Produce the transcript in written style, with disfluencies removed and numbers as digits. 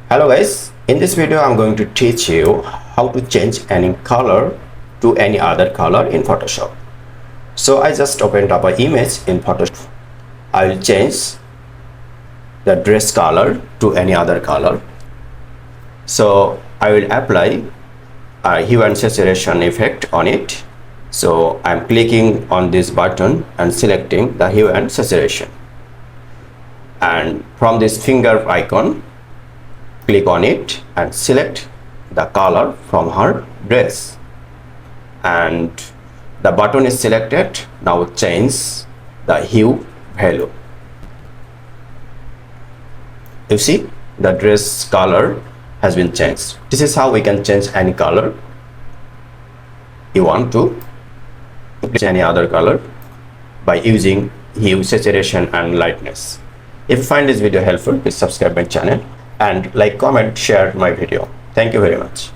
Hello guys, in this video I'm going to teach you how to change any color to any other color in Photoshop. So I just opened up an image in Photoshop. I will change the dress color to any other color. So I will apply a hue and saturation effect on it. So I'm clicking on this button and selecting the hue and saturation. And from this finger icon, click on it and select the color from her dress, and the button is selected. Now change the hue value. You see the dress color has been changed. This is how we can change any color. You want to change any other color by using hue, saturation and lightness. If you find this video helpful, please subscribe my channel and like, comment, share my video. Thank you very much.